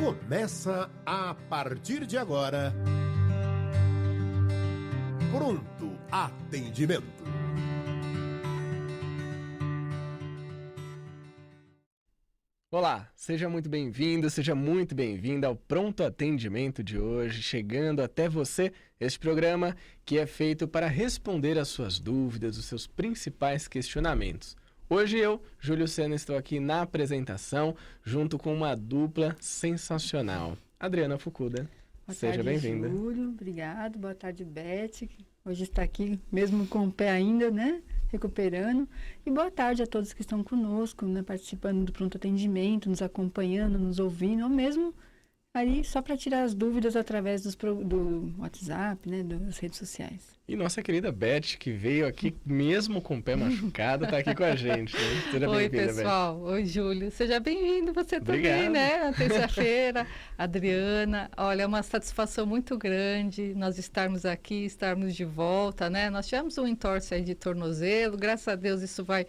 Começa a partir de agora. Pronto Atendimento. Olá, seja muito bem-vindo, seja muito bem-vinda ao Pronto Atendimento de hoje, chegando até você este programa que é feito para responder às suas dúvidas, os seus principais questionamentos. Hoje eu, Júlio Sena, estou aqui na apresentação, junto com uma dupla sensacional. Adriana Fukuda, seja bem-vinda. Boa tarde, Júlio. Obrigado. Boa tarde, Beth. Hoje está aqui, mesmo com o pé ainda, né? Recuperando. E boa tarde a todos que estão conosco, né? Participando do Pronto Atendimento, nos acompanhando, nos ouvindo, ou mesmo aí só para tirar as dúvidas através do WhatsApp, né? Das redes sociais. E nossa querida Beth, que veio aqui mesmo com o pé machucado, está aqui com a gente. Né? Seja Oi, bem-vinda, pessoal. Beth. Oi, Júlio. Seja bem-vindo você Obrigado. também, né? Na terça-feira, Adriana. Olha, é uma satisfação muito grande nós estarmos aqui, estarmos de volta, né? Nós tivemos um entorse aí de tornozelo, graças a Deus isso vai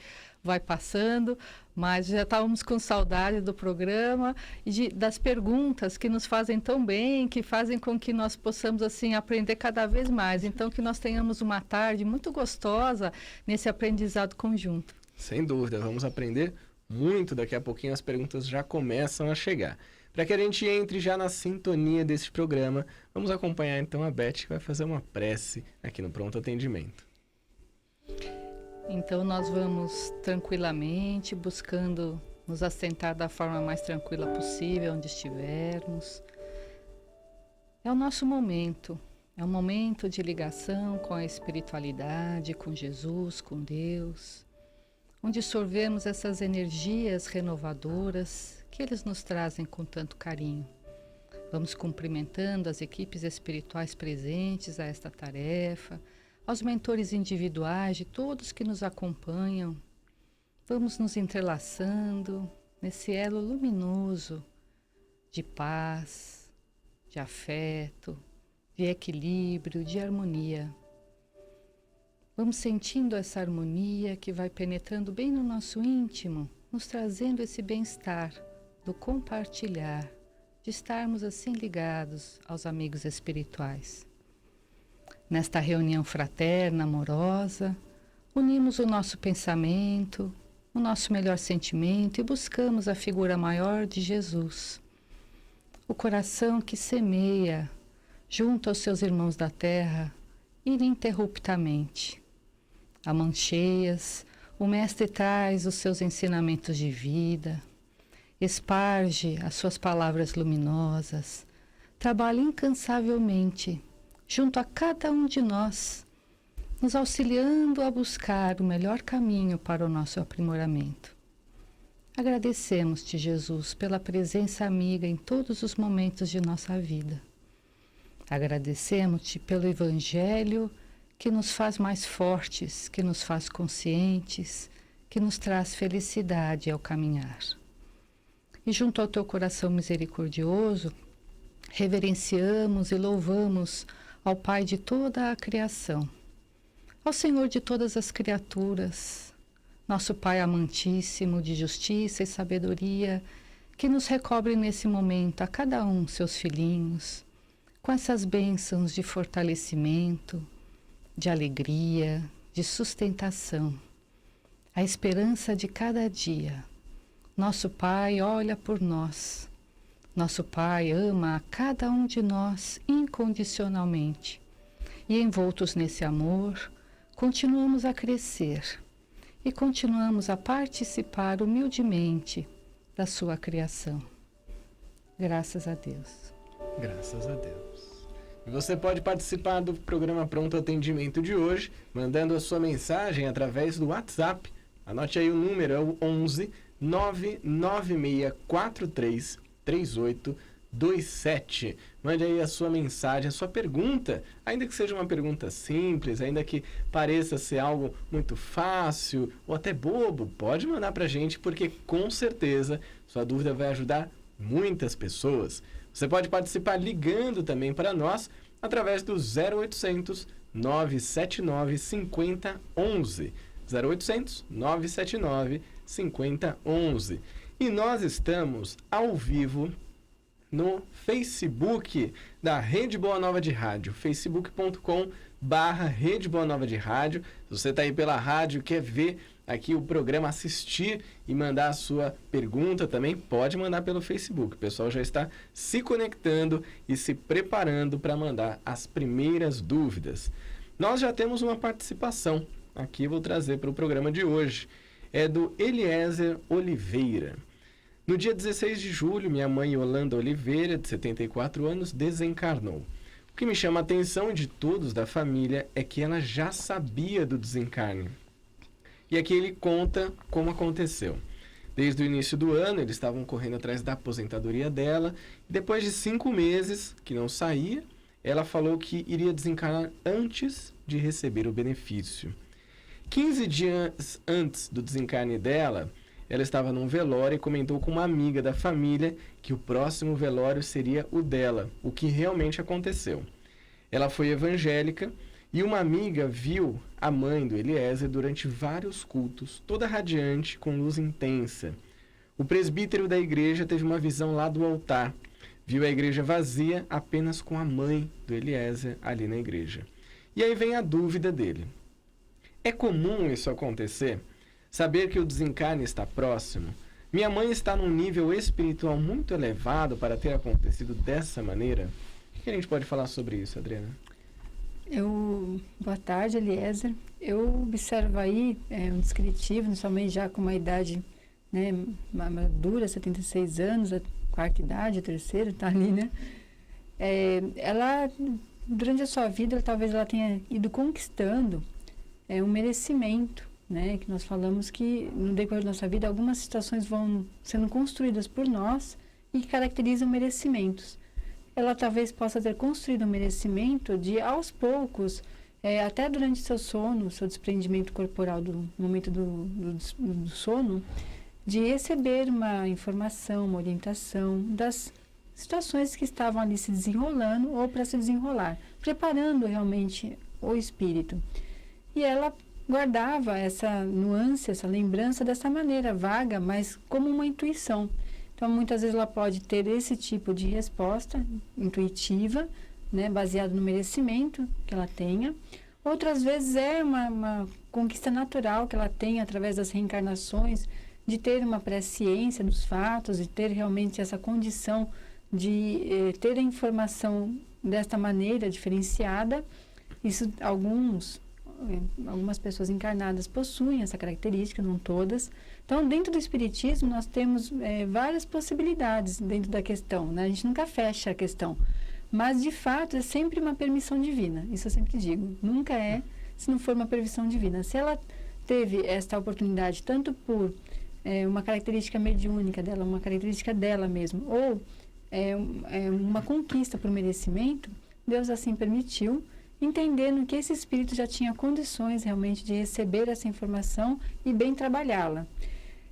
passando, mas já estávamos com saudade do programa e das perguntas que nos fazem tão bem, que fazem com que nós possamos assim aprender cada vez mais. Então, que nós tenhamos uma tarde muito gostosa nesse aprendizado conjunto. Sem dúvida, vamos aprender muito. Daqui a pouquinho as perguntas já começam a chegar. Para que a gente entre já na sintonia desse programa, vamos acompanhar então a Beth, que vai fazer uma prece aqui no Pronto Atendimento. Então, nós vamos tranquilamente, buscando nos assentar da forma mais tranquila possível, onde estivermos. É o nosso momento, é um momento de ligação com a espiritualidade, com Jesus, com Deus, onde sorvemos essas energias renovadoras que eles nos trazem com tanto carinho. Vamos cumprimentando as equipes espirituais presentes a esta tarefa, aos mentores individuais de todos que nos acompanham. Vamos nos entrelaçando nesse elo luminoso de paz, de afeto, de equilíbrio, de harmonia. Vamos sentindo essa harmonia que vai penetrando bem no nosso íntimo, nos trazendo esse bem-estar do compartilhar, de estarmos assim ligados aos amigos espirituais. Nesta reunião fraterna, amorosa, unimos o nosso pensamento, o nosso melhor sentimento e buscamos a figura maior de Jesus. O coração que semeia, junto aos seus irmãos da terra, ininterruptamente. A mãos cheias, o Mestre traz os seus ensinamentos de vida, esparge as suas palavras luminosas, trabalha incansavelmente junto a cada um de nós, nos auxiliando a buscar o melhor caminho para o nosso aprimoramento. Agradecemos-te, Jesus, pela presença amiga em todos os momentos de nossa vida. Agradecemos-te pelo Evangelho que nos faz mais fortes, que nos faz conscientes, que nos traz felicidade ao caminhar. E junto ao teu coração misericordioso, reverenciamos e louvamos ao Pai de toda a criação, ao Senhor de todas as criaturas, nosso Pai amantíssimo de justiça e sabedoria, que nos recobre nesse momento a cada um seus filhinhos, com essas bênçãos de fortalecimento, de alegria, de sustentação, a esperança de cada dia. Nosso Pai olha por nós. Nosso Pai ama a cada um de nós incondicionalmente. E envoltos nesse amor, continuamos a crescer e continuamos a participar humildemente da sua criação. Graças a Deus. Graças a Deus. E você pode participar do programa Pronto Atendimento de hoje, mandando a sua mensagem através do WhatsApp. Anote aí o número, é o 11 99643 3827. Mande aí a sua mensagem, a sua pergunta, ainda que seja uma pergunta simples, ainda que pareça ser algo muito fácil ou até bobo, pode mandar pra gente, porque com certeza sua dúvida vai ajudar muitas pessoas. Você pode participar ligando também para nós através do 0800 979 5011. 0800 979 5011. E nós estamos ao vivo no Facebook da Rede Boa Nova de Rádio, facebook.com/Rede Boa Nova de Rádio. Se você está aí pela rádio, quer ver aqui o programa, assistir e mandar a sua pergunta também, pode mandar pelo Facebook. O pessoal já está se conectando e se preparando para mandar as primeiras dúvidas. Nós já temos uma participação, aqui vou trazer para o programa de hoje, é do Eliezer Oliveira. No dia 16 de julho, minha mãe Yolanda Oliveira, de 74 anos, desencarnou. O que me chama a atenção de todos da família é que ela já sabia do desencarne. E aqui ele conta como aconteceu. Desde o início do ano, eles estavam correndo atrás da aposentadoria dela. E depois de 5 meses que não saía, ela falou que iria desencarnar antes de receber o benefício. 15 dias antes do desencarne dela, ela estava num velório e comentou com uma amiga da família que o próximo velório seria o dela, o que realmente aconteceu. Ela foi evangélica e uma amiga viu a mãe do Eliezer durante vários cultos, toda radiante, com luz intensa. O presbítero da igreja teve uma visão lá do altar. Viu a igreja vazia, apenas com a mãe do Eliezer ali na igreja. E aí vem a dúvida dele. É comum isso acontecer? Saber que o desencarne está próximo? Minha mãe está num nível espiritual muito elevado para ter acontecido dessa maneira? O que a gente pode falar sobre isso, Adriana? Boa tarde, Eliezer. Eu observo aí um descritivo, somente já com uma idade, né, madura, 76 anos, a quarta idade, a terceira, está ali, né? Ela, durante a sua vida, talvez ela tenha ido conquistando um merecimento, né? Que nós falamos que no decorrer da nossa vida algumas situações vão sendo construídas por nós e que caracterizam merecimentos. Ela talvez possa ter construído um merecimento de, aos poucos, até durante seu sono, seu desprendimento corporal do momento do sono, de receber uma informação, uma orientação das situações que estavam ali se desenrolando ou para se desenrolar, preparando realmente o espírito. E ela guardava essa nuance, essa lembrança dessa maneira vaga, mas como uma intuição. Então, muitas vezes ela pode ter esse tipo de resposta intuitiva, né, baseado no merecimento que ela tenha. Outras vezes é uma conquista natural que ela tem através das reencarnações, de ter uma presciência dos fatos, de ter realmente essa condição de ter a informação desta maneira diferenciada. Isso algumas pessoas encarnadas possuem essa característica, não todas. Então, dentro do Espiritismo, nós temos várias possibilidades dentro da questão, né? A gente nunca fecha a questão. Mas, de fato, é sempre uma permissão divina. Isso eu sempre digo. Nunca é, se não for uma permissão divina. Se ela teve esta oportunidade, tanto por uma característica mediúnica dela, uma característica dela mesmo, ou uma conquista por merecimento, Deus assim permitiu, entendendo que esse espírito já tinha condições realmente de receber essa informação e bem trabalhá-la.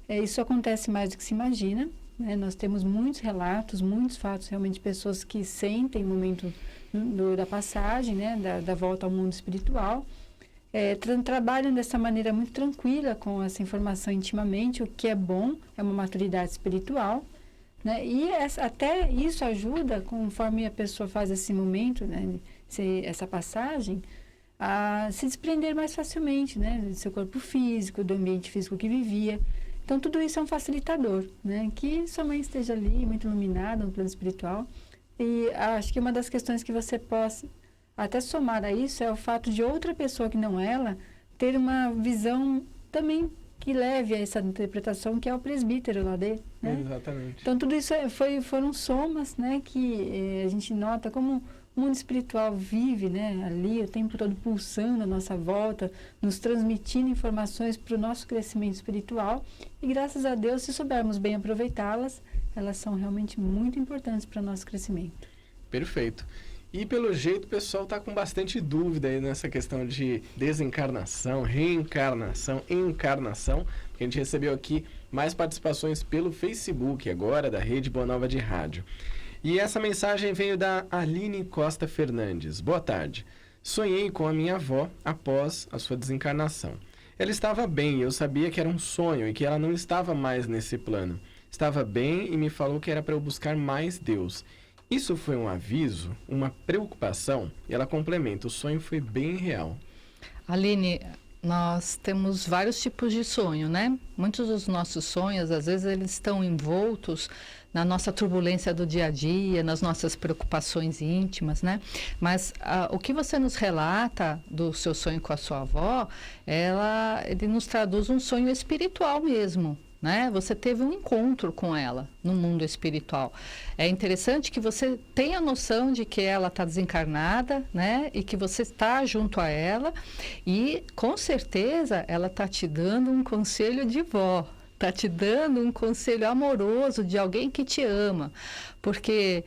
Isso acontece mais do que se imagina, né? Nós temos muitos relatos, muitos fatos realmente de pessoas que sentem o momento da passagem, né? da volta ao mundo espiritual, trabalham dessa maneira muito tranquila com essa informação intimamente, o que é bom, é uma maturidade espiritual, né? E até isso ajuda, conforme a pessoa faz esse momento, né? Essa passagem, a se desprender mais facilmente, né? Do seu corpo físico, do ambiente físico que vivia. Então, tudo isso é um facilitador, né? Que sua mãe esteja ali, muito iluminada no plano espiritual. E acho que uma das questões que você possa até somar a isso é o fato de outra pessoa que não ela ter uma visão também que leve a essa interpretação, que é o presbítero lá dele, né? Exatamente. Então, tudo isso foram somas, né? Que a gente nota como o mundo espiritual vive, né, ali o tempo todo pulsando à nossa volta, nos transmitindo informações para o nosso crescimento espiritual. E graças a Deus, se soubermos bem aproveitá-las, elas são realmente muito importantes para o nosso crescimento. Perfeito. E pelo jeito o pessoal está com bastante dúvida aí nessa questão de desencarnação, reencarnação, encarnação, porque a gente recebeu aqui mais participações pelo Facebook agora, da Rede Boa Nova de Rádio. E essa mensagem veio da Aline Costa Fernandes. Boa tarde. Sonhei com a minha avó após a sua desencarnação. Ela estava bem e eu sabia que era um sonho e que ela não estava mais nesse plano. estava bem e me falou que era para eu buscar mais Deus. Isso foi um aviso, uma preocupação? E ela complementa, o sonho foi bem real. Aline, nós temos vários tipos de sonho, né? Muitos dos nossos sonhos, às vezes, eles estão envoltos na nossa turbulência do dia a dia, nas nossas preocupações íntimas, né? Mas o que você nos relata do seu sonho com a sua avó, ele nos traduz um sonho espiritual mesmo, né? Você teve um encontro com ela no mundo espiritual. É interessante que você tenha a noção de que ela está desencarnada, né? E que você está junto a ela e, com certeza, ela está te dando um conselho de vó. Está te dando um conselho amoroso de alguém que te ama. Porque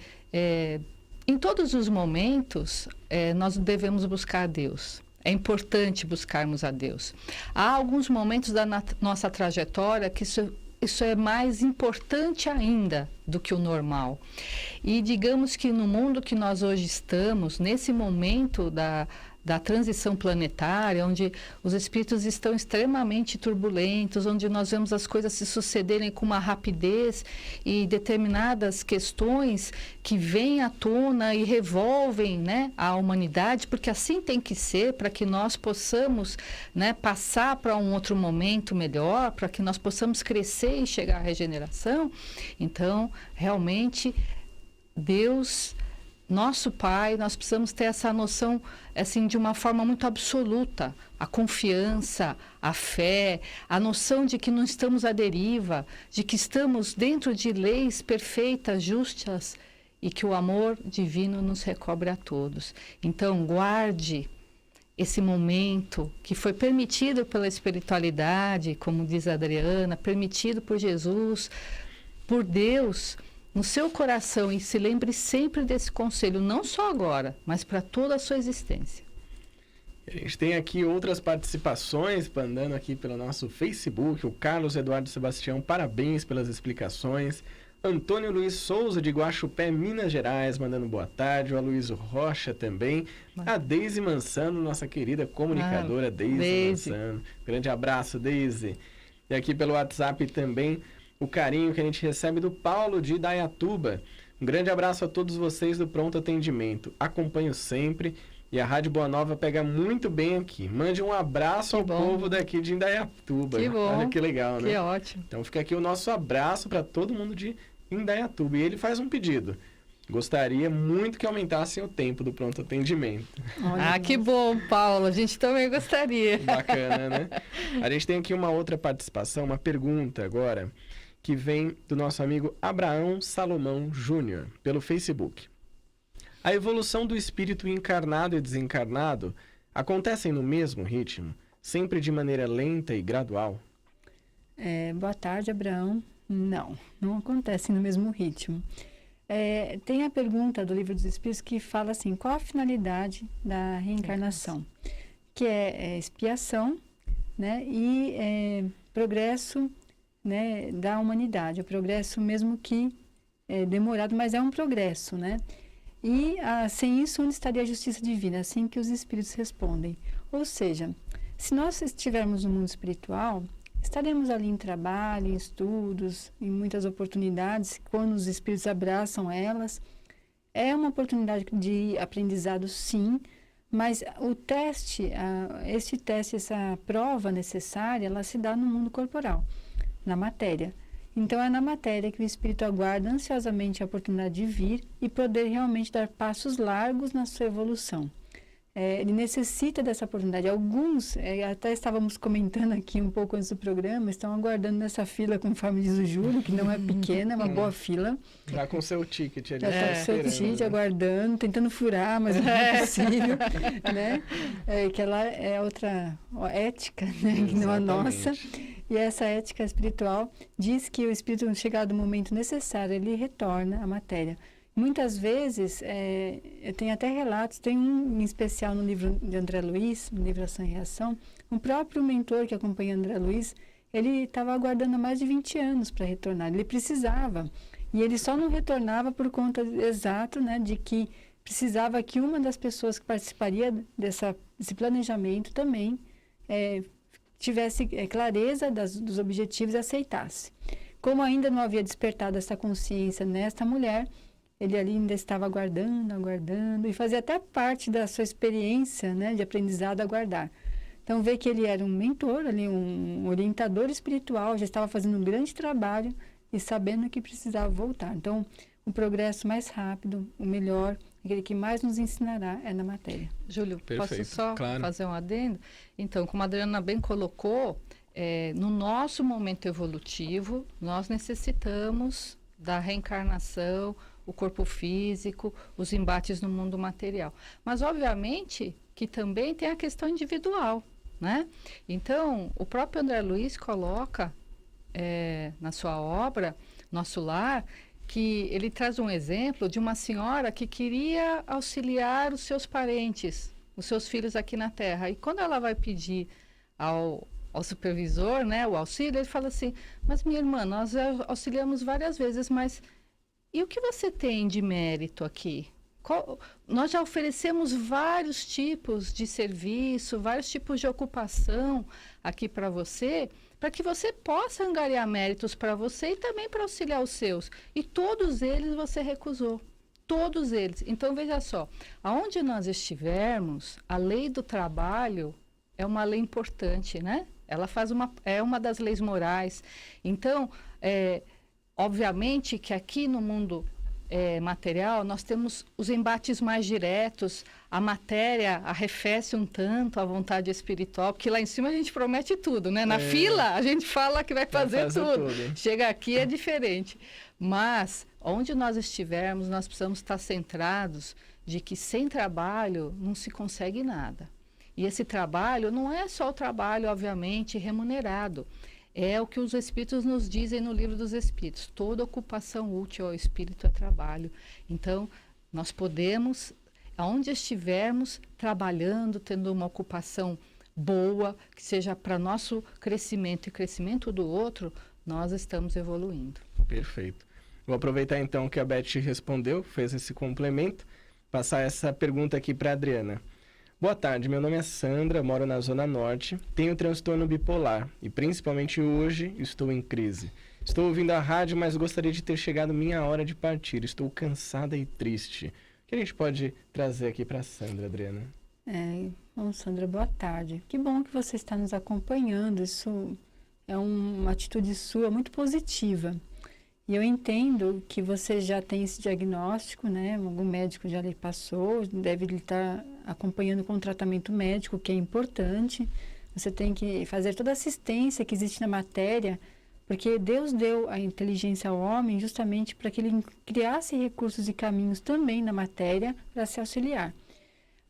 em todos os momentos nós devemos buscar a Deus. É importante buscarmos a Deus. Há alguns momentos da nossa trajetória que isso é mais importante ainda do que o normal. E digamos que no mundo que nós hoje estamos, nesse momento da transição planetária, onde os espíritos estão extremamente turbulentos, onde nós vemos as coisas se sucederem com uma rapidez e determinadas questões que vêm à tona e revolvem, né, a humanidade, porque assim tem que ser, para que nós possamos, né, passar para um outro momento melhor, para que nós possamos crescer e chegar à regeneração. Então, realmente, Deus, nosso Pai, nós precisamos ter essa noção assim, de uma forma muito absoluta, a confiança, a fé, a noção de que não estamos à deriva, de que estamos dentro de leis perfeitas, justas, e que o amor divino nos recobre a todos. Então, guarde esse momento que foi permitido pela espiritualidade, como diz a Adriana, permitido por Jesus, por Deus, no seu coração, e se lembre sempre desse conselho, não só agora, mas para toda a sua existência. A gente tem aqui outras participações, andando aqui pelo nosso Facebook. O Carlos Eduardo Sebastião, parabéns pelas explicações. Antônio Luiz Souza, de Guaxupé, Minas Gerais, mandando boa tarde. O Aloysio Rocha também. A Deise Mansano, nossa querida comunicadora Deise Mansano. Grande abraço, Deise. E aqui pelo WhatsApp também, o carinho que a gente recebe do Paulo de Indaiatuba. Um grande abraço a todos vocês do Pronto Atendimento. Acompanho sempre e a Rádio Boa Nova pega muito bem aqui. Mande um abraço ao povo daqui de Indaiatuba. Que bom. Olha que legal, né? Que ótimo. Então fica aqui o nosso abraço para todo mundo de Indaiatuba. E ele faz um pedido. Gostaria muito que aumentassem o tempo do Pronto Atendimento. Ah, que bom, Paulo. A gente também gostaria. Bacana, né? A gente tem aqui uma outra participação, uma pergunta agora, que vem do nosso amigo Abraão Salomão Júnior, pelo Facebook. A evolução do espírito encarnado e desencarnado acontecem no mesmo ritmo, sempre de maneira lenta e gradual? Boa tarde, Abraão. Não acontece no mesmo ritmo. Tem a pergunta do Livro dos Espíritos que fala assim, qual a finalidade da reencarnação? Que é expiação, né, e progresso, né, da humanidade, o progresso mesmo que demorado, mas é um progresso, né? E sem isso, onde estaria a justiça divina? Assim que os espíritos respondem. Ou seja, se nós estivermos no mundo espiritual, estaremos ali em trabalho, em estudos, em muitas oportunidades, quando os espíritos abraçam elas. É uma oportunidade de aprendizado, sim, mas o teste, essa prova necessária, ela se dá no mundo corporal, na matéria. Então, é na matéria que o espírito aguarda ansiosamente a oportunidade de vir e poder realmente dar passos largos na sua evolução. Ele necessita dessa oportunidade. Alguns, até estávamos comentando aqui um pouco antes do programa, estão aguardando nessa fila, conforme diz o Júlio, que não é pequena, é uma boa fila. Já com seu ticket ali. Já está com seu ticket, aguardando, tentando furar, mas não é possível. Né? Que ela é outra ética, né? Que não a nossa. E essa ética espiritual diz que o espírito, chegado o momento necessário, ele retorna à matéria. Muitas vezes, tem até relatos, tem um em especial no livro de André Luiz, no livro Ação e Reação, o próprio mentor que acompanha André Luiz, ele estava aguardando há mais de 20 anos para retornar, ele precisava, e ele só não retornava por conta exato, né, de que precisava que uma das pessoas que participaria desse planejamento também tivesse clareza dos objetivos e aceitasse. como ainda não havia despertado essa consciência nesta mulher, ele ali ainda estava aguardando, e fazia até parte da sua experiência, né, de aprendizado aguardar. Então, vê que ele era um mentor, ali, um orientador espiritual, já estava fazendo um grande trabalho e sabendo que precisava voltar. Então, o progresso mais rápido, o melhor, aquele que mais nos ensinará é na matéria. Júlio, Perfeito, posso só claro. fazer um adendo? Então, como a Adriana bem colocou, no nosso momento evolutivo, nós necessitamos da reencarnação, o corpo físico, os embates no mundo material. Mas, obviamente, que também tem a questão individual, né? Então, o próprio André Luiz coloca na sua obra, Nosso Lar, que ele traz um exemplo de uma senhora que queria auxiliar os seus parentes, os seus filhos aqui na Terra. E quando ela vai pedir ao supervisor, né, o auxílio, ele fala assim, mas minha irmã, nós auxiliamos várias vezes, mas e o que você tem de mérito aqui? Nós já oferecemos vários tipos de serviço, vários tipos de ocupação aqui para você, para que você possa angariar méritos para você e também para auxiliar os seus. E todos eles você recusou. Todos eles. Então, veja só, aonde nós estivermos, a lei do trabalho é uma lei importante, né? Ela é uma das leis morais. Então, obviamente que aqui no mundo material, nós temos os embates mais diretos, a matéria arrefece um tanto a vontade espiritual, porque lá em cima a gente promete tudo, né? Na fila a gente fala que vai fazer tudo. Chega aqui é diferente. Mas, onde nós estivermos, nós precisamos estar centrados de que sem trabalho não se consegue nada. E esse trabalho não é só o trabalho, obviamente, remunerado. É o que os Espíritos nos dizem no Livro dos Espíritos. Toda ocupação útil ao Espírito é trabalho. Então, nós podemos, aonde estivermos, trabalhando, tendo uma ocupação boa, que seja para nosso crescimento e crescimento do outro, nós estamos evoluindo. Perfeito. Vou aproveitar então que a Beth respondeu, fez esse complemento, passar essa pergunta aqui para a Adriana. Boa tarde, meu nome é Sandra, moro na Zona Norte, tenho transtorno bipolar e principalmente hoje estou em crise. Estou ouvindo a rádio, mas gostaria de ter chegado minha hora de partir. Estou cansada e triste. O que a gente pode trazer aqui para a Sandra, Adriana? Bom, Sandra, boa tarde. Que bom que você está nos acompanhando. Isso é uma atitude sua muito positiva. E eu entendo que você já tem esse diagnóstico, né? Algum médico já lhe passou, deve lhe estar acompanhando com o tratamento médico, que é importante. Você tem que fazer toda a assistência que existe na matéria, porque Deus deu a inteligência ao homem justamente para que ele criasse recursos e caminhos também na matéria para se auxiliar.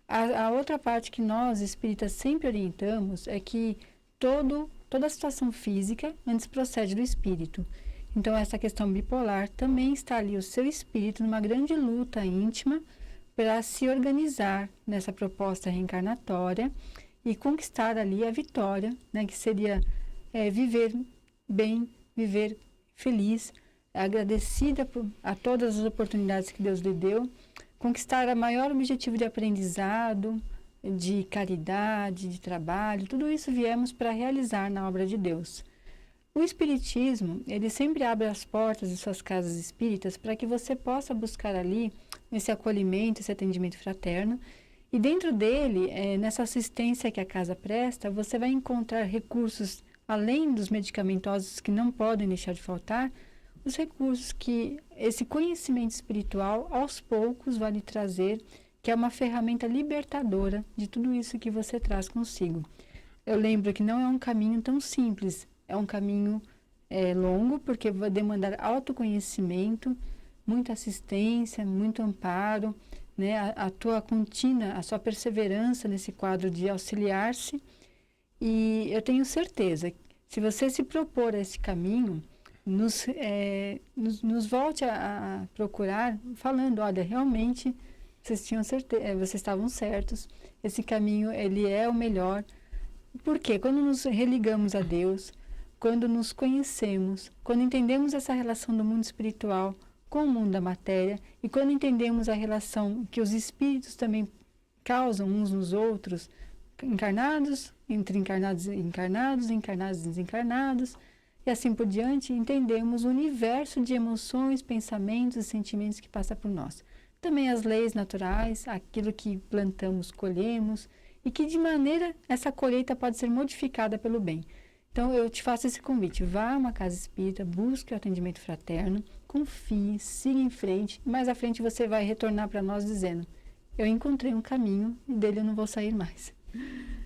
A outra parte que nós, espíritas, sempre orientamos é que toda a situação física antes procede do espírito. Então, essa questão bipolar também está ali o seu espírito numa grande luta íntima para se organizar nessa proposta reencarnatória e conquistar ali a vitória, né, que seria viver bem, viver feliz, agradecida a todas as oportunidades que Deus lhe deu, conquistar o maior objetivo de aprendizado, de caridade, de trabalho, tudo isso viemos para realizar na obra de Deus. O Espiritismo, ele sempre abre as portas de suas casas espíritas para que você possa buscar ali esse acolhimento, esse atendimento fraterno. E dentro dele, nessa assistência que a casa presta, você vai encontrar recursos, além dos medicamentosos que não podem deixar de faltar, os recursos que esse conhecimento espiritual, aos poucos, vai lhe trazer, que é uma ferramenta libertadora de tudo isso que você traz consigo. Eu lembro que não é um caminho tão simples. É um caminho longo, porque vai demandar autoconhecimento, muita assistência, muito amparo, né? A tua contínua, a sua perseverança nesse quadro de auxiliar-se. E eu tenho certeza, se você se propor a esse caminho, nos volte a procurar, falando, olha, realmente vocês tinham certeza, vocês estavam certos, esse caminho ele é o melhor. Porque quando nos religamos a Deus, quando nos conhecemos, quando entendemos essa relação do mundo espiritual com o mundo da matéria e quando entendemos a relação que os espíritos também causam uns nos outros, encarnados, entre encarnados e encarnados, encarnados e desencarnados, e assim por diante, entendemos o universo de emoções, pensamentos e sentimentos que passa por nós. Também as leis naturais, aquilo que plantamos, colhemos, e que de maneira essa colheita pode ser modificada pelo bem. Então eu te faço esse convite, vá a uma casa espírita, busque o atendimento fraterno, confie, siga em frente, e mais à frente você vai retornar para nós dizendo: eu encontrei um caminho e dele eu não vou sair mais.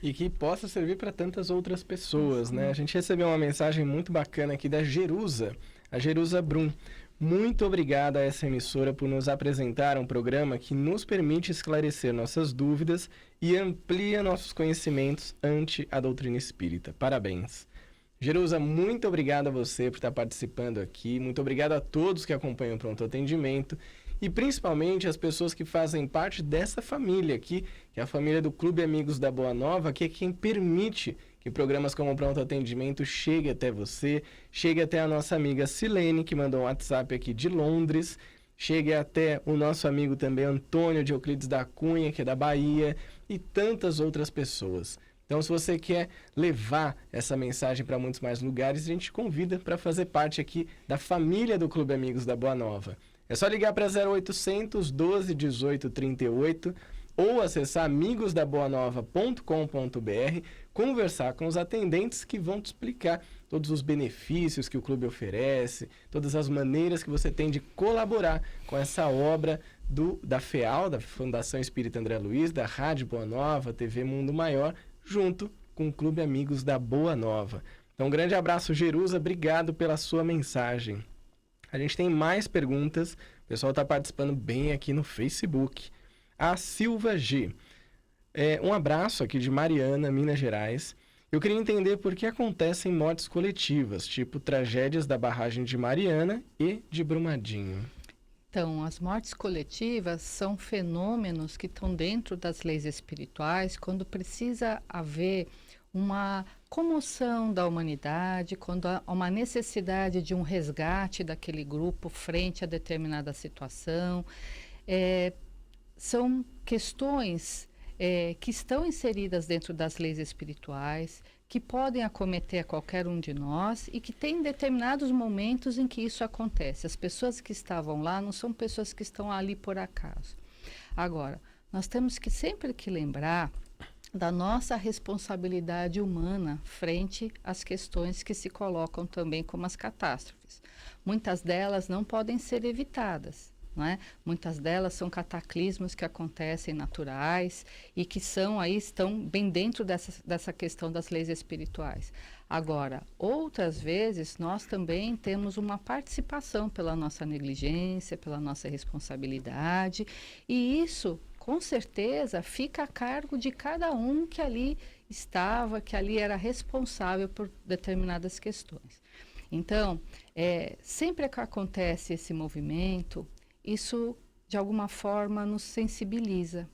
E que possa servir para tantas outras pessoas, né? A gente recebeu uma mensagem muito bacana aqui da Jerusa, a Jerusa Brum. Muito obrigada a essa emissora por nos apresentar um programa que nos permite esclarecer nossas dúvidas e amplia nossos conhecimentos ante a doutrina espírita. Parabéns. Jerusa, muito obrigado a você por estar participando aqui. Muito obrigado a todos que acompanham o Pronto Atendimento. E principalmente as pessoas que fazem parte dessa família aqui, que é a família do Clube Amigos da Boa Nova, que é quem permite que programas como o Pronto Atendimento chegue até você, chegue até a nossa amiga Silene, que mandou um WhatsApp aqui de Londres, chegue até o nosso amigo também Antônio de Euclides da Cunha, que é da Bahia, e tantas outras pessoas. Então, se você quer levar essa mensagem para muitos mais lugares, a gente te convida para fazer parte aqui da família do Clube Amigos da Boa Nova. É só ligar para 0800 12 18 38 ou acessar amigosdaboanova.com.br, conversar com os atendentes que vão te explicar todos os benefícios que o clube oferece, todas as maneiras que você tem de colaborar com essa obra da FEAL, da Fundação Espírita André Luiz, da Rádio Boa Nova, TV Mundo Maior, junto com o Clube Amigos da Boa Nova. Então, um grande abraço, Jerusa, obrigado pela sua mensagem. A gente tem mais perguntas, o pessoal está participando bem aqui no Facebook. A Silva G. Um abraço aqui de Mariana, Minas Gerais. Eu queria entender por que acontecem mortes coletivas, tipo tragédias da barragem de Mariana e de Brumadinho. Então, as mortes coletivas são fenômenos que estão dentro das leis espirituais quando precisa haver uma comoção da humanidade, quando há uma necessidade de um resgate daquele grupo frente a determinada situação. São questões que estão inseridas dentro das leis espirituais, que podem acometer a qualquer um de nós e que tem determinados momentos em que isso acontece. As pessoas que estavam lá não são pessoas que estão ali por acaso. Agora, nós temos que sempre que lembrar da nossa responsabilidade humana frente às questões que se colocam também como as catástrofes. Muitas delas não podem ser evitadas. Não é? Muitas delas são cataclismos que acontecem naturais e que estão bem dentro dessa questão das leis espirituais. Agora, outras vezes, nós também temos uma participação pela nossa negligência, pela nossa responsabilidade, e isso, com certeza, fica a cargo de cada um que ali estava, que ali era responsável por determinadas questões. Então, sempre que acontece esse movimento, isso, de alguma forma, nos sensibiliza.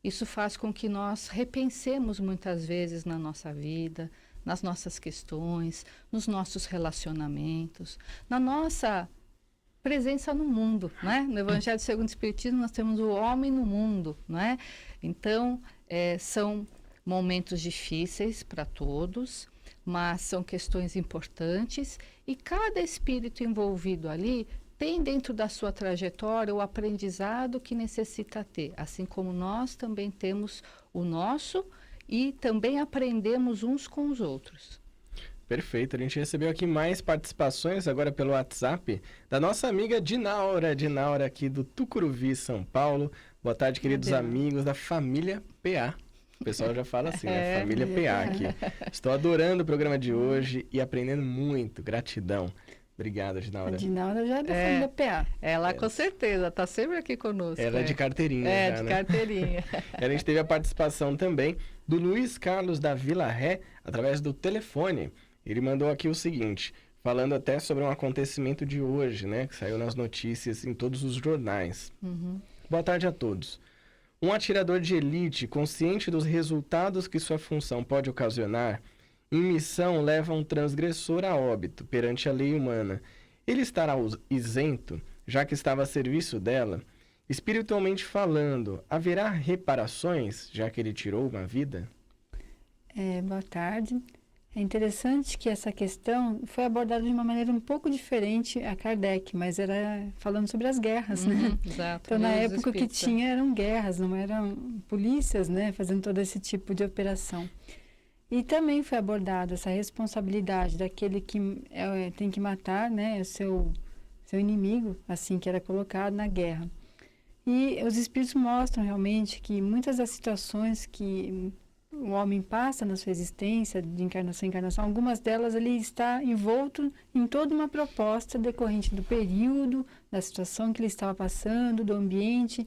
Isso faz com que nós repensemos muitas vezes na nossa vida, nas nossas questões, nos nossos relacionamentos, na nossa presença no mundo, né? No Evangelho segundo o Espiritismo, nós temos o homem no mundo, né? Então, são momentos difíceis para todos, mas são questões importantes e cada espírito envolvido ali tem dentro da sua trajetória o aprendizado que necessita ter, assim como nós também temos o nosso e também aprendemos uns com os outros. Perfeito, a gente recebeu aqui mais participações agora pelo WhatsApp da nossa amiga Dinaura aqui do Tucuruvi, São Paulo. Boa tarde, queridos amigos da família PA. O pessoal já fala assim, né? Família PA aqui. Estou adorando o programa de hoje e aprendendo muito. Gratidão. Obrigado, Dinaura. A Dinaura já é da família PA. Ela com certeza, está sempre aqui conosco. Ela é de carteirinha. De carteirinha. A gente teve a participação também do Luiz Carlos da Vila Ré, através do telefone. Ele mandou aqui o seguinte, falando até sobre um acontecimento de hoje, né? Que saiu nas notícias em todos os jornais. Boa tarde a todos. Um atirador de elite, consciente dos resultados que sua função pode ocasionar, em missão leva um transgressor a óbito perante a lei humana. Ele estará isento, já que estava a serviço dela? Espiritualmente falando, haverá reparações, já que ele tirou uma vida? Boa tarde. É interessante que essa questão foi abordada de uma maneira um pouco diferente a Kardec, mas era falando sobre as guerras, né? Exato. Então, na Deus época, o que espírita. tinha eram guerras, não eram polícias, né, fazendo todo esse tipo de operação. E também foi abordada essa responsabilidade daquele que tem que matar, né, o seu inimigo, assim que era colocado na guerra. E os espíritos mostram realmente que muitas das situações que o homem passa na sua existência, de encarnação em encarnação, algumas delas ele está envolto em toda uma proposta decorrente do período, da situação que ele estava passando, do ambiente.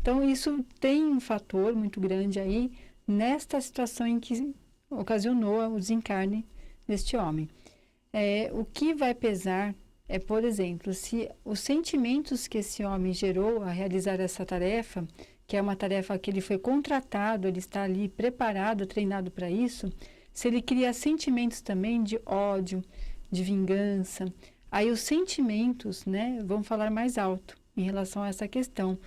Então, isso tem um fator muito grande aí nesta situação em que ocasionou o desencarne deste homem. O que vai pesar é, por exemplo, se os sentimentos que esse homem gerou a realizar essa tarefa, que é uma tarefa que ele foi contratado, ele está ali preparado, treinado para isso, se ele cria sentimentos também de ódio, de vingança, aí os sentimentos, né, vão falar mais alto em relação a essa questão.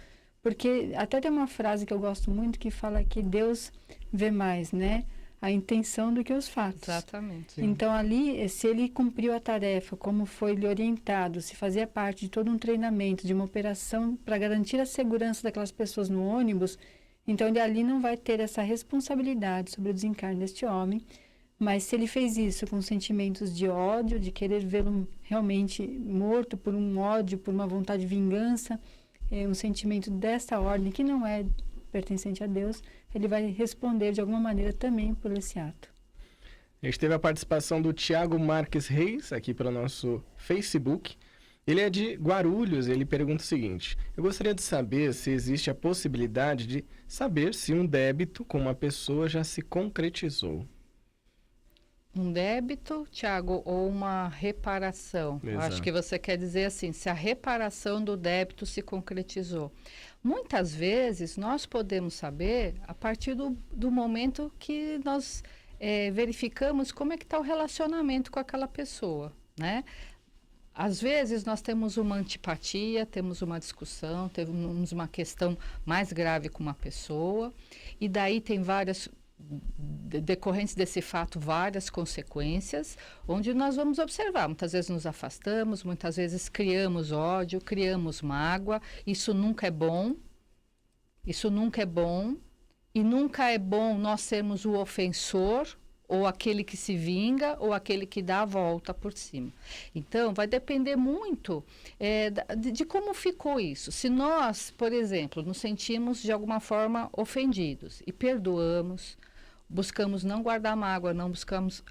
Porque até tem uma frase que eu gosto muito que fala que Deus vê mais, né, a intenção do que os fatos. Exatamente. Então, ali, se ele cumpriu a tarefa, como foi lhe orientado, se fazia parte de todo um treinamento, de uma operação para garantir a segurança daquelas pessoas no ônibus, então ele ali não vai ter essa responsabilidade sobre o desencarne deste homem. Mas se ele fez isso com sentimentos de ódio, de querer vê-lo realmente morto por um ódio, por uma vontade de vingança, um sentimento dessa ordem que não é pertencente a Deus, ele vai responder de alguma maneira também por esse ato. A gente teve a participação do Tiago Marques Reis, aqui pelo nosso Facebook. Ele é de Guarulhos, ele pergunta o seguinte: eu gostaria de saber se existe a possibilidade de saber se um débito com uma pessoa já se concretizou. Um débito, Tiago, ou uma reparação? Eu acho Exato. que você quer dizer assim, se a reparação do débito se concretizou. Muitas vezes nós podemos saber a partir do momento que nós verificamos como é que está o relacionamento com aquela pessoa, né? Às vezes nós temos uma antipatia, temos uma discussão, temos uma questão mais grave com uma pessoa, e daí tem várias decorrentes desse fato, várias consequências, onde nós vamos observar. Muitas vezes nos afastamos, muitas vezes criamos ódio, criamos mágoa. Isso nunca é bom. Isso nunca é bom. E nunca é bom nós sermos o ofensor, ou aquele que se vinga, ou aquele que dá a volta por cima. Então, vai depender muito de como ficou isso. Se nós, por exemplo, nos sentimos de alguma forma ofendidos e perdoamos, buscamos não guardar mágoa, não buscamos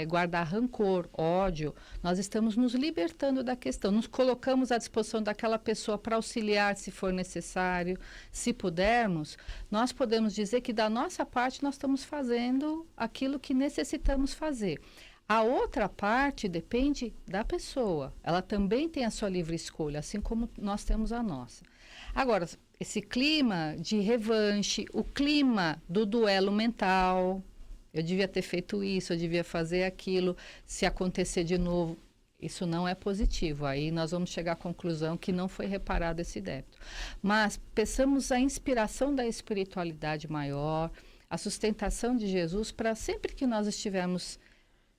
guardar rancor, ódio, nós estamos nos libertando da questão, nos colocamos à disposição daquela pessoa para auxiliar se for necessário, se pudermos, nós podemos dizer que da nossa parte nós estamos fazendo aquilo que necessitamos fazer. A outra parte depende da pessoa, ela também tem a sua livre escolha, assim como nós temos a nossa. Agora, esse clima de revanche, o clima do duelo mental, eu devia ter feito isso, eu devia fazer aquilo, se acontecer de novo, isso não é positivo. Aí nós vamos chegar à conclusão que não foi reparado esse débito. Mas peçamos a inspiração da espiritualidade maior, a sustentação de Jesus, para sempre que nós estivermos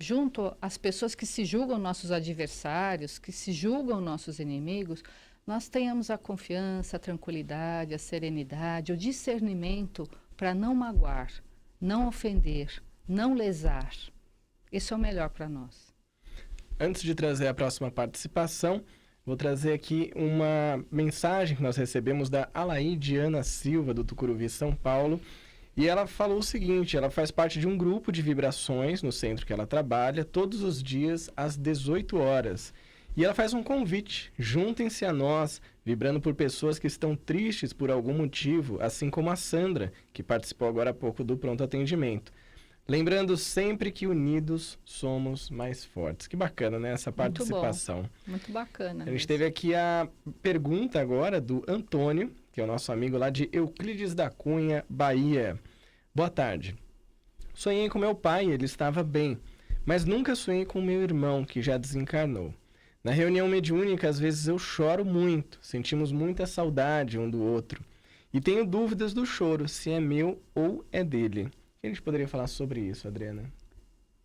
junto às pessoas que se julgam nossos adversários, que se julgam nossos inimigos, nós tenhamos a confiança, a tranquilidade, a serenidade, o discernimento para não magoar, não ofender, não lesar. Isso é o melhor para nós. Antes de trazer a próxima participação, vou trazer aqui uma mensagem que nós recebemos da Alaide Ana Silva, do Tucuruvi, São Paulo. E ela falou o seguinte: ela faz parte de um grupo de vibrações no centro que ela trabalha, todos os dias às 18 horas. E ela faz um convite: juntem-se a nós, vibrando por pessoas que estão tristes por algum motivo, assim como a Sandra, que participou agora há pouco do Pronto Atendimento. Lembrando sempre que unidos somos mais fortes. Que bacana, né, essa participação. Muito bacana. A gente teve aqui a pergunta agora do Antônio, que é o nosso amigo lá de Euclides da Cunha, Bahia. Boa tarde. Sonhei com meu pai, ele estava bem, mas nunca sonhei com meu irmão, que já desencarnou. Na reunião mediúnica, às vezes eu choro muito, sentimos muita saudade um do outro. E tenho dúvidas do choro, se é meu ou é dele. O que a gente poderia falar sobre isso, Adriana?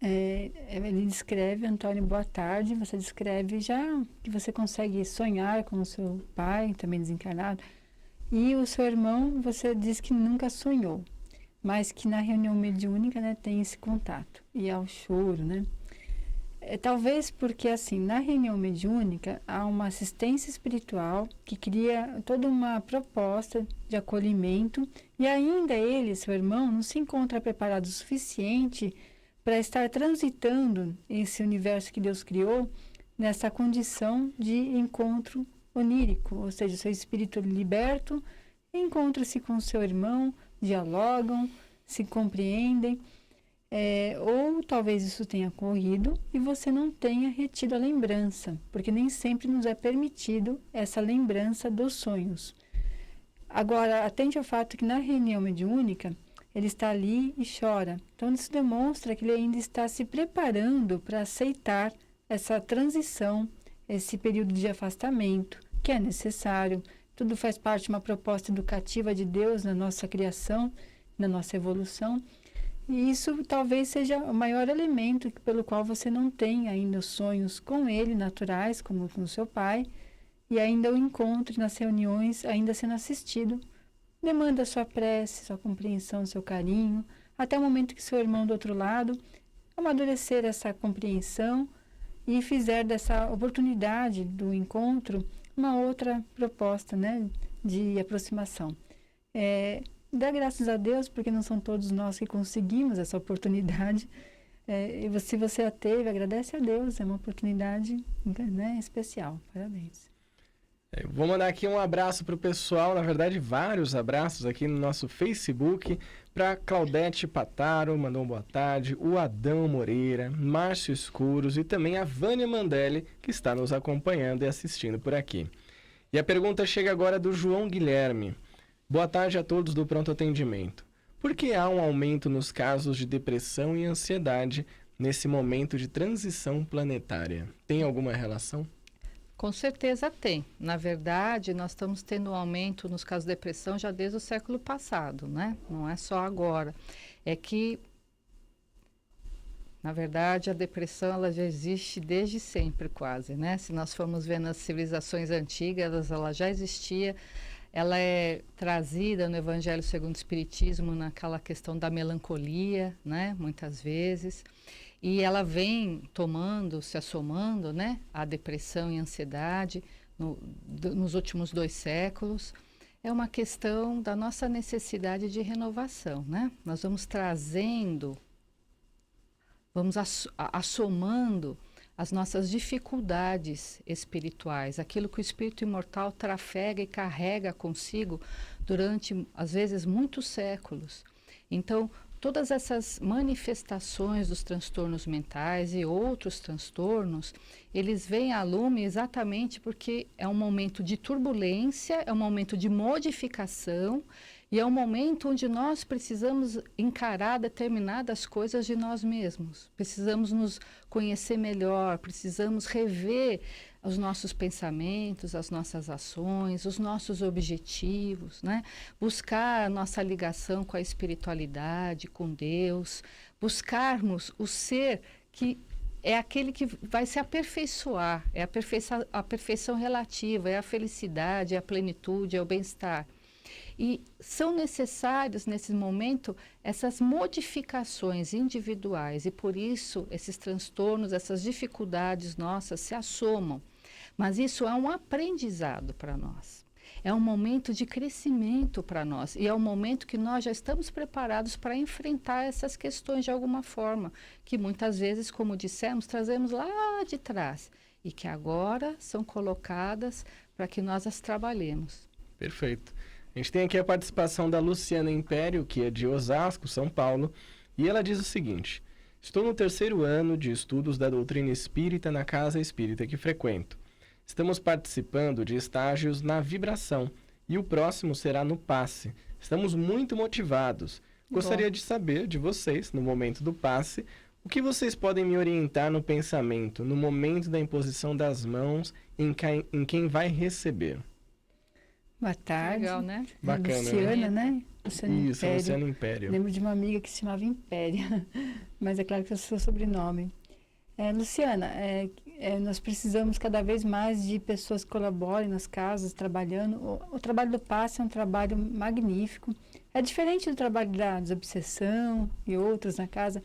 Ele descreve, Antônio, boa tarde, você descreve já que você consegue sonhar com o seu pai, também desencarnado, e o seu irmão, você diz que nunca sonhou, mas que na reunião mediúnica, né, tem esse contato, e ao choro, né? Talvez porque, assim, na reunião mediúnica, há uma assistência espiritual que cria toda uma proposta de acolhimento, e ainda ele, seu irmão, não se encontra preparado o suficiente para estar transitando esse universo que Deus criou nessa condição de encontro onírico, ou seja, seu espírito liberto encontra-se com seu irmão, dialogam, se compreendem, ou talvez isso tenha ocorrido e você não tenha retido a lembrança, porque nem sempre nos é permitido essa lembrança dos sonhos. Agora, atente ao fato que na reunião mediúnica, ele está ali e chora. Então, isso demonstra que ele ainda está se preparando para aceitar essa transição, esse período de afastamento, que é necessário. Tudo faz parte de uma proposta educativa de Deus na nossa criação, na nossa evolução. E isso talvez seja o maior elemento pelo qual você não tem ainda os sonhos com ele, naturais, como com seu pai, e ainda o encontre nas reuniões, ainda sendo assistido. Demanda sua prece, sua compreensão, seu carinho, até o momento que seu irmão do outro lado amadurecer essa compreensão e fizer dessa oportunidade do encontro uma outra proposta, né, de aproximação. Dá graças a Deus, porque não são todos nós que conseguimos essa oportunidade. E se você a teve, agradece a Deus, é uma oportunidade, né, especial. Parabéns. Vou mandar aqui um abraço para o pessoal, na verdade vários abraços aqui no nosso Facebook, para Claudete Pataro, mandou uma boa tarde, o Adão Moreira, Márcio Escuros e também a Vânia Mandelli, que está nos acompanhando e assistindo por aqui. E a pergunta chega agora do João Guilherme. Boa tarde a todos do Pronto Atendimento. Por que há um aumento nos casos de depressão e ansiedade nesse momento de transição planetária? Tem alguma relação? Com certeza tem. Na verdade, nós estamos tendo um aumento nos casos de depressão já desde o século passado, né? Não é só agora. É que, na verdade, a depressão ela já existe desde sempre quase, né? Se nós formos ver nas civilizações antigas, ela já existia. Ela é trazida no Evangelho segundo o Espiritismo naquela questão da melancolia, né? Muitas vezes. E ela vem se assomando, né? A depressão e a ansiedade nos últimos 2 séculos. É uma questão da nossa necessidade de renovação, né? Nós vamos trazendo, vamos assomando as nossas dificuldades espirituais, aquilo que o espírito imortal trafega e carrega consigo durante, às vezes, muitos séculos. Então, todas essas manifestações dos transtornos mentais e outros transtornos, eles vêm à lume exatamente porque é um momento de turbulência, é um momento de modificação e é um momento onde nós precisamos encarar determinadas coisas de nós mesmos. Precisamos nos conhecer melhor, precisamos rever os nossos pensamentos, as nossas ações, os nossos objetivos, né? Buscar a nossa ligação com a espiritualidade, com Deus, buscarmos o ser que é aquele que vai se aperfeiçoar, é a perfeição relativa, é a felicidade, é a plenitude, é o bem-estar. E são necessárias, nesse momento, essas modificações individuais. E, por isso, esses transtornos, essas dificuldades nossas se assomam. Mas isso é um aprendizado para nós. É um momento de crescimento para nós. E é um momento que nós já estamos preparados para enfrentar essas questões de alguma forma. Que muitas vezes, como dissemos, trazemos lá de trás. E que agora são colocadas para que nós as trabalhemos. Perfeito. A gente tem aqui a participação da Luciana Império, que é de Osasco, São Paulo, e ela diz o seguinte: estou no 3º ano de estudos da doutrina espírita na casa espírita que frequento. Estamos participando de estágios na vibração e o próximo será no passe. Estamos muito motivados. Gostaria de saber de vocês, no momento do passe, o que vocês podem me orientar no pensamento, no momento da imposição das mãos em quem vai receber. Boa tarde. Legal, né? Bacana, Luciana, né? Luciana Isso, Império. Luciana Império. Lembro de uma amiga que se chamava Impéria, mas é claro que é o seu sobrenome. Luciana, nós precisamos cada vez mais de pessoas que colaborem nas casas, trabalhando. O trabalho do passe é um trabalho magnífico. É diferente do trabalho da desobsessão e outros na casa.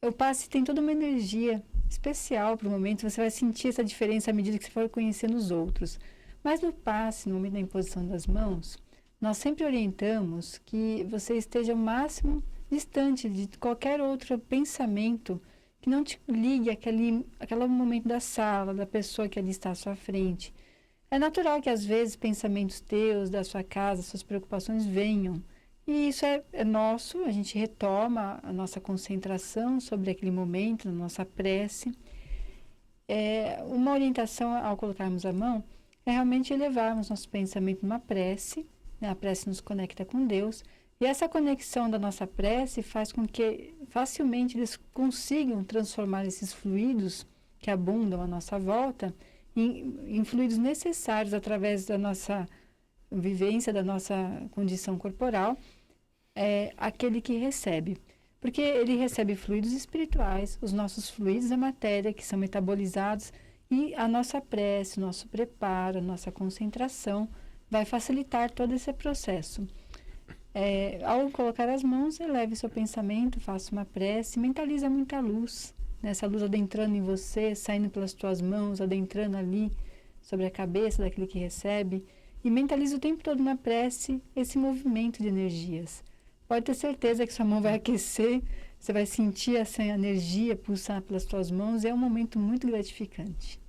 O passe tem toda uma energia especial para o momento. Você vai sentir essa diferença à medida que você for conhecendo os outros. Mas no passe, no momento da imposição das mãos, nós sempre orientamos que você esteja o máximo distante de qualquer outro pensamento que não te ligue àquele momento da sala, da pessoa que ali está à sua frente. É natural que às vezes pensamentos teus, da sua casa, suas preocupações venham. E isso é nosso, a gente retoma a nossa concentração sobre aquele momento, na nossa prece. Uma orientação ao colocarmos a mão é realmente elevarmos nosso pensamento numa prece, né? A prece nos conecta com Deus. E essa conexão da nossa prece faz com que facilmente eles consigam transformar esses fluidos que abundam à nossa volta em fluidos necessários através da nossa vivência, da nossa condição corporal, aquele que recebe. Porque ele recebe fluidos espirituais, os nossos fluidos da matéria que são metabolizados e a nossa prece, o nosso preparo, a nossa concentração vai facilitar todo esse processo. Ao colocar as mãos, eleve seu pensamento, faça uma prece, mentaliza muita luz, né? Essa luz adentrando em você, saindo pelas tuas mãos, adentrando ali sobre a cabeça daquele que recebe, e mentaliza o tempo todo na prece esse movimento de energias. Pode ter certeza que sua mão vai aquecer, você vai sentir essa energia pulsar pelas tuas mãos, e é um momento muito gratificante.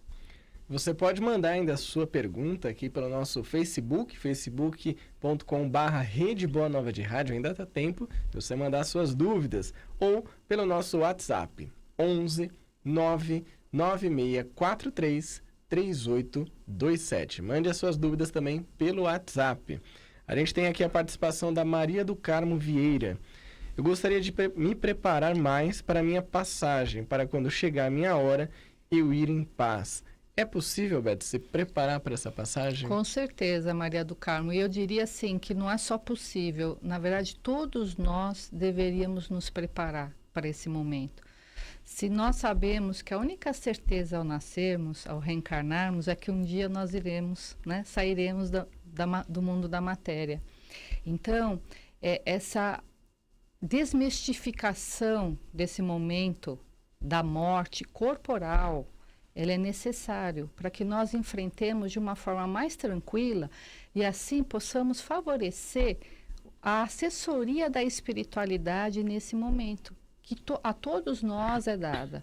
Você pode mandar ainda a sua pergunta aqui pelo nosso Facebook, facebook.com/Rede Boa Nova de Rádio, ainda dá tempo de você mandar suas dúvidas, ou pelo nosso WhatsApp, 11 99643 3827. Mande as suas dúvidas também pelo WhatsApp. A gente tem aqui a participação da Maria do Carmo Vieira. Eu gostaria de me preparar mais para a minha passagem, para quando chegar a minha hora, eu ir em paz. É possível, Beto, se preparar para essa passagem? Com certeza, Maria do Carmo. E eu diria assim, que não é só possível. Na verdade, todos nós deveríamos nos preparar para esse momento. Se nós sabemos que a única certeza ao nascermos, ao reencarnarmos, é que um dia nós iremos, né, sairemos do mundo da matéria. Então, essa desmistificação desse momento da morte corporal, ela é necessário para que nós enfrentemos de uma forma mais tranquila e assim possamos favorecer a assessoria da espiritualidade nesse momento, que a todos nós é dada.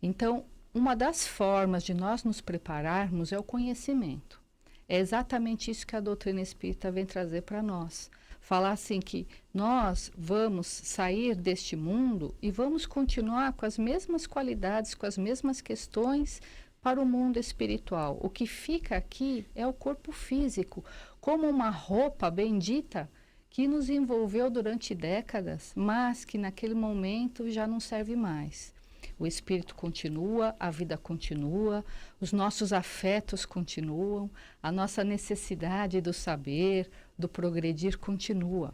Então, uma das formas de nós nos prepararmos é o conhecimento. É exatamente isso que a doutrina espírita vem trazer para nós. Falar assim que nós vamos sair deste mundo e vamos continuar com as mesmas qualidades, com as mesmas questões para o mundo espiritual. O que fica aqui é o corpo físico, como uma roupa bendita que nos envolveu durante décadas, mas que naquele momento já não serve mais. O espírito continua, a vida continua, os nossos afetos continuam, a nossa necessidade do saber, do progredir continua.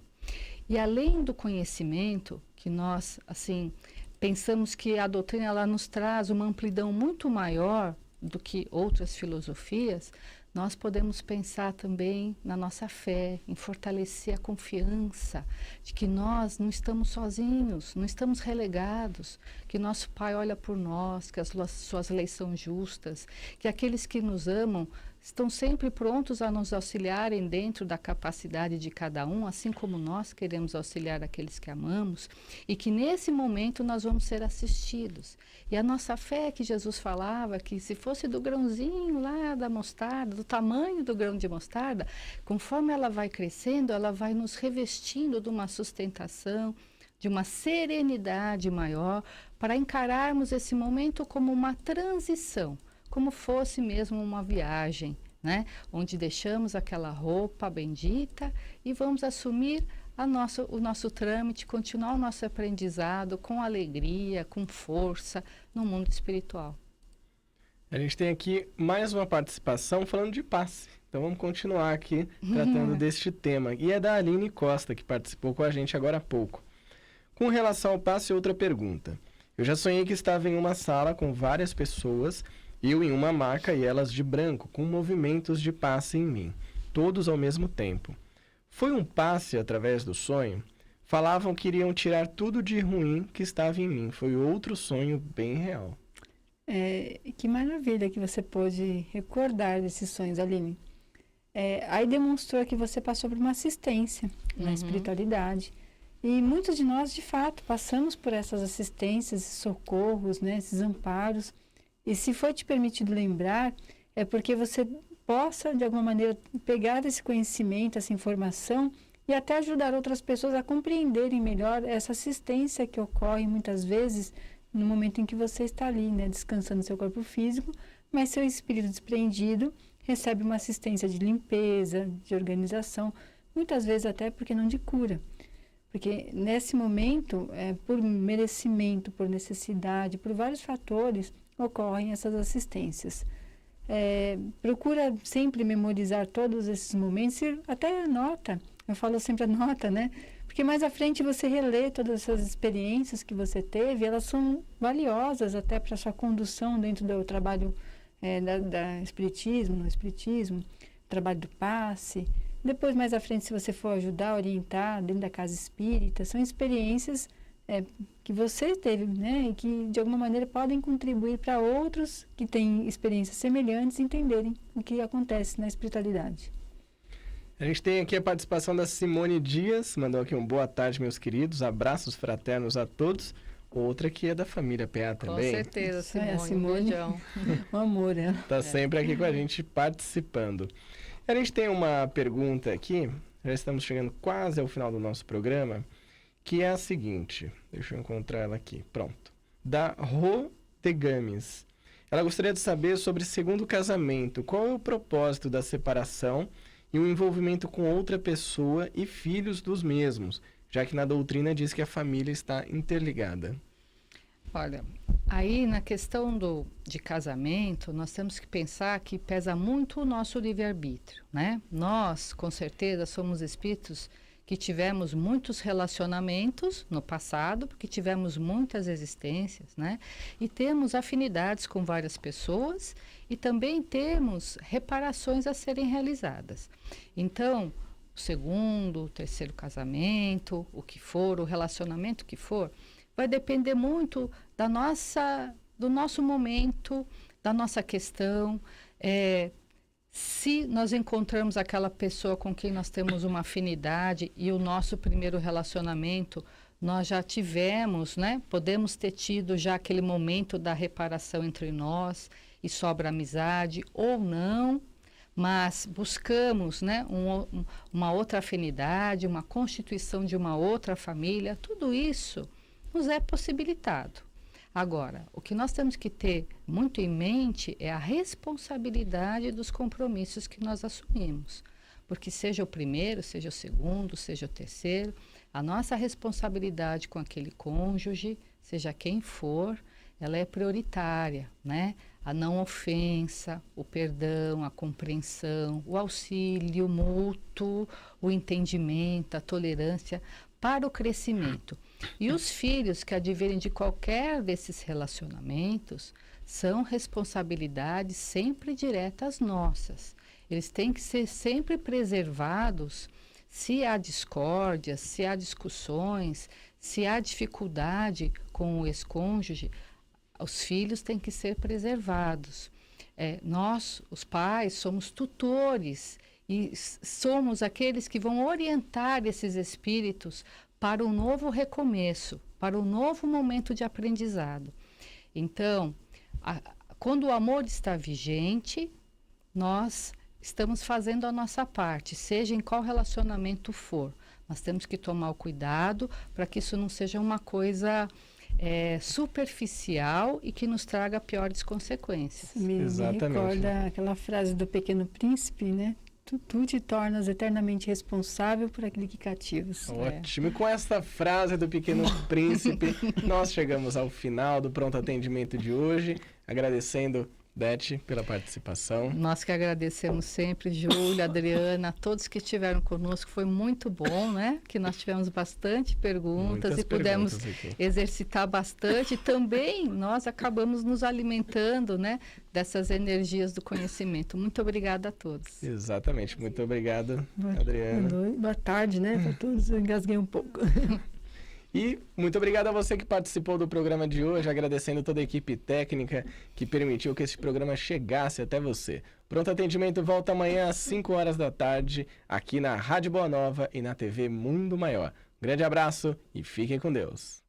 E além do conhecimento, que nós, assim, pensamos que a doutrina ela nos traz uma amplidão muito maior do que outras filosofias, nós podemos pensar também na nossa fé, em fortalecer a confiança de que nós não estamos sozinhos, não estamos relegados, que nosso Pai olha por nós, que as suas leis são justas, que aqueles que nos amam estão sempre prontos a nos auxiliarem dentro da capacidade de cada um, assim como nós queremos auxiliar aqueles que amamos, e que nesse momento nós vamos ser assistidos. E a nossa fé, que Jesus falava, que se fosse do grãozinho lá da mostarda, do tamanho do grão de mostarda, conforme ela vai crescendo, ela vai nos revestindo de uma sustentação, de uma serenidade maior, para encararmos esse momento como uma transição, como fosse mesmo uma viagem, né? Onde deixamos aquela roupa bendita e vamos assumir o nosso trâmite, continuar o nosso aprendizado com alegria, com força no mundo espiritual. A gente tem aqui mais uma participação falando de passe. Então vamos continuar aqui tratando deste tema. E é da Aline Costa, que participou com a gente agora há pouco. Com relação ao passe, outra pergunta. Eu já sonhei que estava em uma sala com várias pessoas, eu em uma maca e elas de branco, com movimentos de passe em mim, todos ao mesmo tempo. Foi um passe através do sonho? Falavam que iriam tirar tudo de ruim que estava em mim. Foi outro sonho bem real. Que maravilha que você pôde recordar desses sonhos, Aline. Aí demonstrou que você passou por uma assistência na espiritualidade. E muitos de nós, de fato, passamos por essas assistências, esses socorros, né, esses amparos. E se foi te permitido lembrar, é porque você possa, de alguma maneira, pegar esse conhecimento, essa informação e até ajudar outras pessoas a compreenderem melhor essa assistência que ocorre muitas vezes no momento em que você está ali, né, descansando seu corpo físico, mas seu espírito desprendido recebe uma assistência de limpeza, de organização, muitas vezes até porque não de cura. Porque nesse momento, por merecimento, por necessidade, por vários fatores, ocorrem essas assistências. Procura sempre memorizar todos esses momentos, e até anota, eu falo sempre anota, né? Porque mais à frente você relê todas essas experiências que você teve, elas são valiosas até para a sua condução dentro do trabalho da espiritismo, no espiritismo, trabalho do passe. Depois, mais à frente, se você for ajudar, orientar dentro da casa espírita, são experiências que você teve, né? E que, de alguma maneira, podem contribuir para outros que têm experiências semelhantes entenderem o que acontece na espiritualidade. A gente tem aqui a participação da Simone Dias, mandou aqui um boa tarde, meus queridos, abraços fraternos a todos. Outra que é da família PA também. Com certeza, Simone. A Simone, um amor, ela. Está sempre aqui com a gente participando. A gente tem uma pergunta aqui, já estamos chegando quase ao final do nosso programa, que é a seguinte, deixa eu encontrar ela aqui, pronto. Da Rô de Games. Ela gostaria de saber sobre segundo casamento, qual é o propósito da separação e o envolvimento com outra pessoa e filhos dos mesmos, já que na doutrina diz que a família está interligada. Olha, aí na questão de casamento, nós temos que pensar que pesa muito o nosso livre-arbítrio, né? Nós, com certeza, somos espíritos que tivemos muitos relacionamentos no passado, porque tivemos muitas existências, né? E temos afinidades com várias pessoas e também temos reparações a serem realizadas. Então, o segundo, o terceiro casamento, o que for, o relacionamento que for, vai depender muito do nosso momento, da nossa questão. Se nós encontramos aquela pessoa com quem nós temos uma afinidade e o nosso primeiro relacionamento, nós já tivemos, né? Podemos ter tido já aquele momento da reparação entre nós e sobra amizade ou não, mas buscamos, né, uma outra afinidade, uma constituição de uma outra família, tudo isso nos é possibilitado. Agora, o que nós temos que ter muito em mente é a responsabilidade dos compromissos que nós assumimos. Porque seja o primeiro, seja o segundo, seja o terceiro, a nossa responsabilidade com aquele cônjuge, seja quem for, ela é prioritária, né? A não ofensa, o perdão, a compreensão, o auxílio mútuo, o entendimento, a tolerância para o crescimento. E os filhos que advirem de qualquer desses relacionamentos são responsabilidades sempre diretas nossas. Eles têm que ser sempre preservados se há discórdias, se há discussões, se há dificuldade com o ex-cônjuge, os filhos têm que ser preservados. Nós, os pais, somos tutores e somos aqueles que vão orientar esses espíritos para um novo recomeço, para um novo momento de aprendizado. Então, quando o amor está vigente, nós estamos fazendo a nossa parte, seja em qual relacionamento for. Nós temos que tomar o cuidado para que isso não seja uma coisa superficial e que nos traga piores consequências. Me recorda aquela frase do Pequeno Príncipe, né? Tu te tornas eternamente responsável por aquele que cativas. Ótimo. E com essa frase do Pequeno Príncipe, nós chegamos ao final do Pronto Atendimento de hoje, agradecendo Beth, pela participação. Nós que agradecemos sempre, Júlia, Adriana, todos que estiveram conosco. Foi muito bom, né? Que nós tivemos bastante perguntas Muitas e pudemos perguntas aqui. exercitar bastante. Também nós acabamos nos alimentando, né? Dessas energias do conhecimento. Muito obrigada a todos. Exatamente. Muito obrigado, Boa Adriana. noite, boa tarde, né? Para todos, eu engasguei um pouco. E muito obrigado a você que participou do programa de hoje, agradecendo toda a equipe técnica que permitiu que esse programa chegasse até você. Pronto Atendimento volta amanhã às 5 horas da tarde, aqui na Rádio Boa Nova e na TV Mundo Maior. Grande abraço e fiquem com Deus.